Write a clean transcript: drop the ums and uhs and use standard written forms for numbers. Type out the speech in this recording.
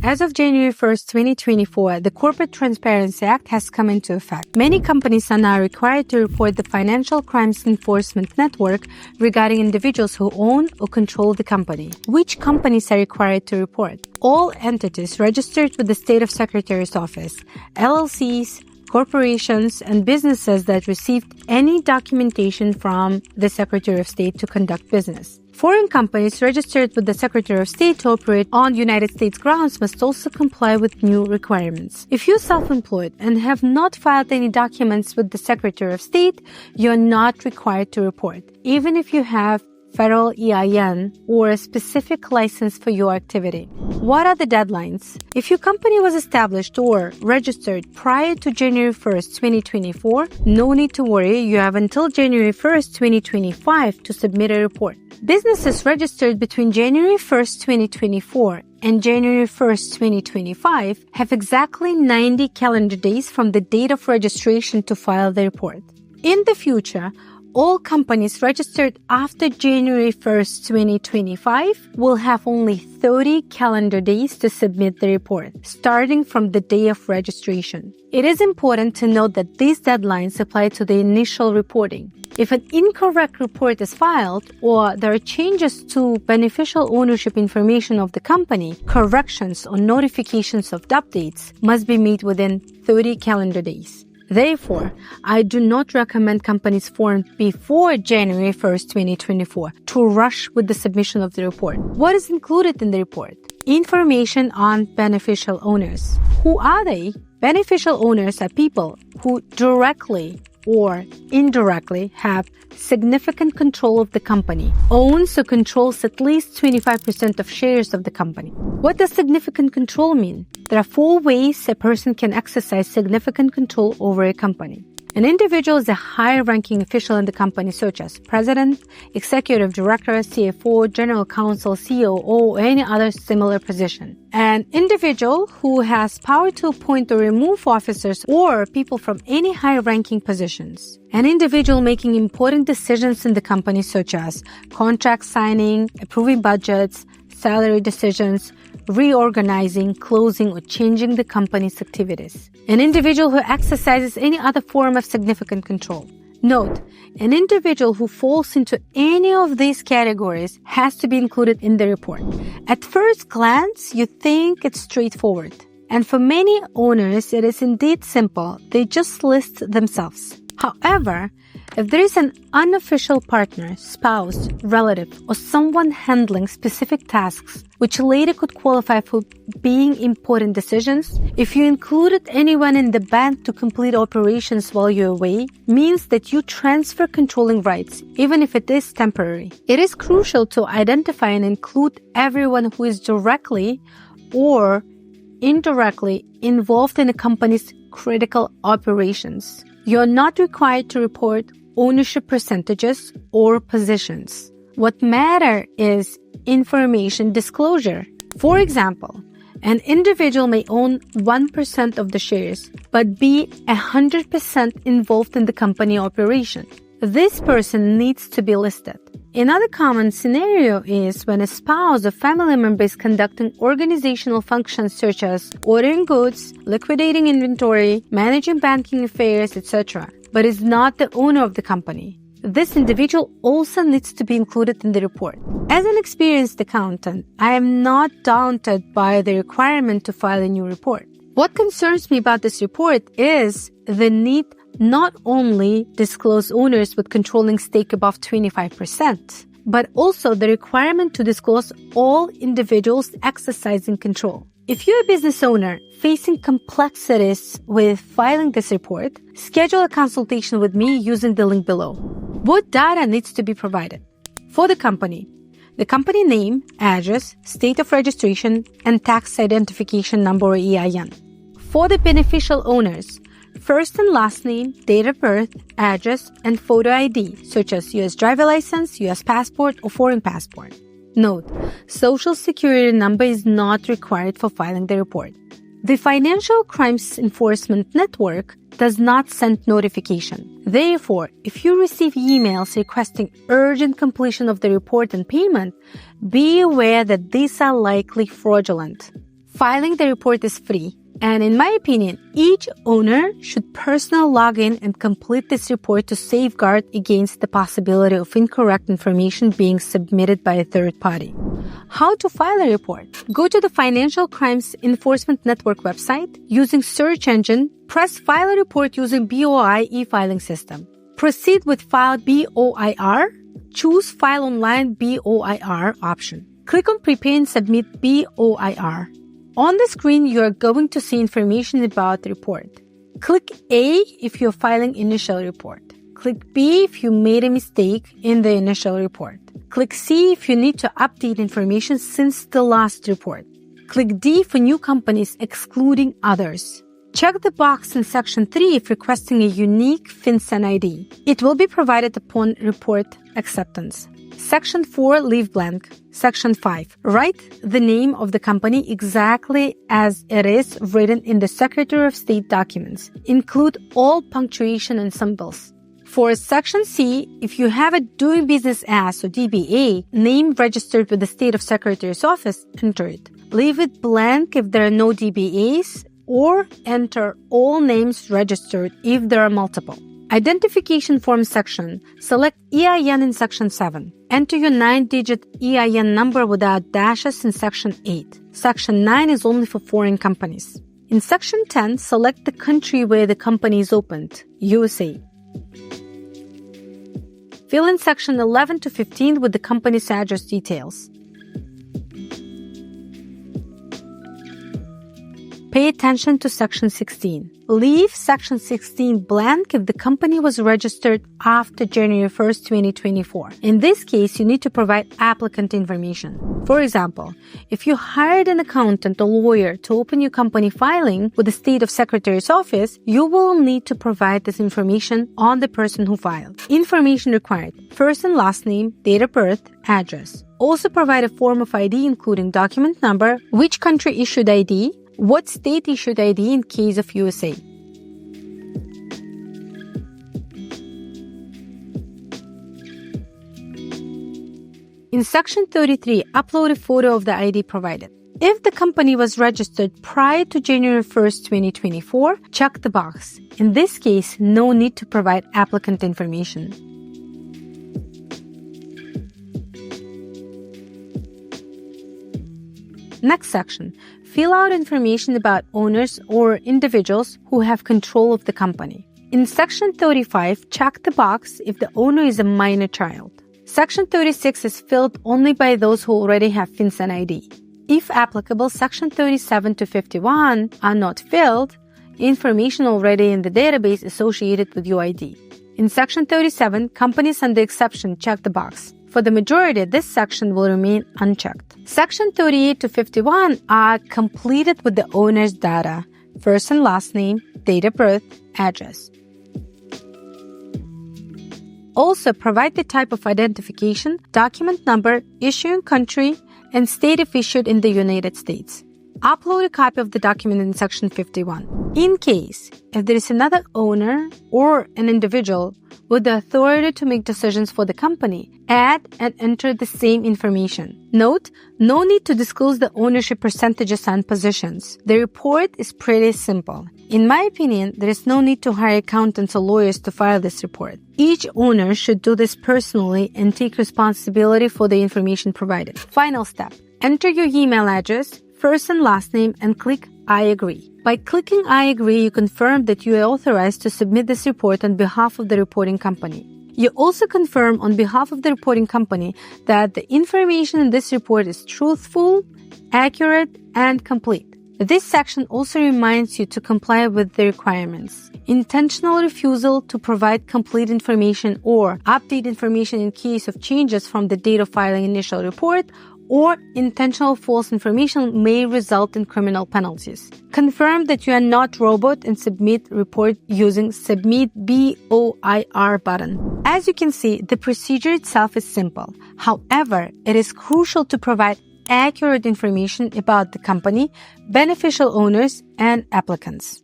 As of January 1st, 2024, the Corporate Transparency Act has come into effect. Many companies are now required to report the Financial Crimes Enforcement Network regarding individuals who own or control the company. Which companies are required to report? All entities registered with the State of Secretary's Office, LLCs, corporations, and businesses that received any documentation from the Secretary of State to conduct business. Foreign companies registered with the Secretary of State to operate on United States grounds must also comply with new requirements. If you're self-employed and have not filed any documents with the Secretary of State, you're not required to report, even if you have federal EIN or a specific license for your activity. What are the deadlines? If your company was established or registered prior to January 1st, 2024, no need to worry. You have until January 1st, 2025 to submit a report. Businesses registered between January 1st, 2024 and January 1st, 2025 have exactly 90 calendar days from the date of registration to file the report. In the future, all companies registered after January 1st, 2025 will have only 30 calendar days to submit the report, starting from the day of registration. It is important to note that these deadlines apply to the initial reporting. If an incorrect report is filed or there are changes to beneficial ownership information of the company, corrections or notifications of updates must be made within 30 calendar days. Therefore, I do not recommend companies formed before January 1st, 2024 to rush with the submission of the report. What is included in the report? Information on beneficial owners. Who are they? Beneficial owners are people who directly or indirectly have significant control of the company, owns or controls at least 25% of shares of the company. What does significant control mean? There are 4 ways a person can exercise significant control over a company. An individual is a high-ranking official in the company, such as president, executive director, CFO, general counsel, COO, or any other similar position. An individual who has power to appoint or remove officers or people from any high-ranking positions. An individual making important decisions in the company, such as contract signing, approving budgets, salary decisions, reorganizing, closing, or changing the company's activities. An individual who exercises any other form of significant control. Note, an individual who falls into any of these categories has to be included in the report. At first glance, you think it's straightforward. And for many owners, it is indeed simple. They just list themselves. However, if there is an unofficial partner, spouse, relative, or someone handling specific tasks which later could qualify for being important decisions, if you included anyone in the bank to complete operations while you're away, means that you transfer controlling rights, even if it is temporary. It is crucial to identify and include everyone who is directly or indirectly involved in a company's critical operations. You're not required to report ownership percentages or positions. What matters is information disclosure. For example, an individual may own 1% of the shares, but be 100% involved in the company operation. This person needs to be listed. Another common scenario is when a spouse or family member is conducting organizational functions such as ordering goods, liquidating inventory, managing banking affairs, etc., but is not the owner of the company. This individual also needs to be included in the report. As an experienced accountant, I am not daunted by the requirement to file a new report. What concerns me about this report is the need not only disclose owners with controlling stake above 25%, but also the requirement to disclose all individuals exercising control. If you're a business owner facing complexities with filing this report, schedule a consultation with me using the link below. What data needs to be provided? For the company name, address, state of registration, and tax identification number or EIN. For the beneficial owners, first and last name, date of birth, address, and photo ID, such as U.S. driver license, U.S. passport, or foreign passport. Note, Social Security number is not required for filing the report. The Financial Crimes Enforcement Network does not send notification. Therefore, if you receive emails requesting urgent completion of the report and payment, be aware that these are likely fraudulent. Filing the report is free. And in my opinion, each owner should personally log in and complete this report to safeguard against the possibility of incorrect information being submitted by a third party. How to file a report? Go to the Financial Crimes Enforcement Network website. Using search engine, press File a Report using BOI e-filing system. Proceed with File BOIR. Choose File Online BOIR option. Click on Prepare and Submit BOIR. On the screen, you are going to see information about the report. Click A if you're filing initial report. Click B if you made a mistake in the initial report. Click C if you need to update information since the last report. Click D for new companies excluding others. Check the box in Section 3 if requesting a unique FinCEN ID. It will be provided upon report acceptance. Section 4, leave blank. Section 5, write the name of the company exactly as it is written in the Secretary of State documents. Include all punctuation and symbols. For Section C, if you have a doing business as or DBA name registered with the State of Secretary's office, enter it. Leave it blank if there are no DBAs, or enter all names registered if there are multiple. Identification form section. Select EIN in Section 7. Enter your 9-digit EIN number without dashes in Section 8. Section 9 is only for foreign companies. In Section 10, select the country where the company is opened, USA. Fill in Section 11 to 15 with the company's address details. Pay attention to Section 16. Leave Section 16 blank if the company was registered after January 1st, 2024. In this case, you need to provide applicant information. For example, if you hired an accountant or lawyer to open your company filing with the State of Secretary's office, you will need to provide this information on the person who filed. Information required: first and last name, date of birth, address. Also provide a form of ID including document number, which country issued ID, what state issued ID in case of USA. In Section 33, upload a photo of the ID provided. If the company was registered prior to January 1st, 2024, check the box. In this case, no need to provide applicant information. Next section. Fill out information about owners or individuals who have control of the company. In Section 35, check the box if the owner is a minor child. Section 36 is filled only by those who already have FinCEN ID. If applicable, Section 37 to 51 are not filled, information already in the database associated with UID. In Section 37, companies under exception check the box. For the majority, this section will remain unchecked. Section 38 to 51 are completed with the owner's data, first and last name, date of birth, address. Also, provide the type of identification, document number, issuing country, and state if issued in the United States. Upload a copy of the document in Section 51. In case, if there is another owner or an individual with the authority to make decisions for the company, add and enter the same information. Note, no need to disclose the ownership percentages and positions. The report is pretty simple. In my opinion, there is no need to hire accountants or lawyers to file this report. Each owner should do this personally and take responsibility for the information provided. Final step. Enter your email address, first and last name, and click I agree. By clicking I agree, you confirm that you are authorized to submit this report on behalf of the reporting company. You also confirm on behalf of the reporting company that the information in this report is truthful, accurate, and complete. This section also reminds you to comply with the requirements. Intentional refusal to provide complete information or update information in case of changes from the date of filing initial report or intentional false information may result in criminal penalties. Confirm that you are not robot and submit report using Submit BOIR button. As you can see, the procedure itself is simple. However, it is crucial to provide accurate information about the company, beneficial owners, and applicants.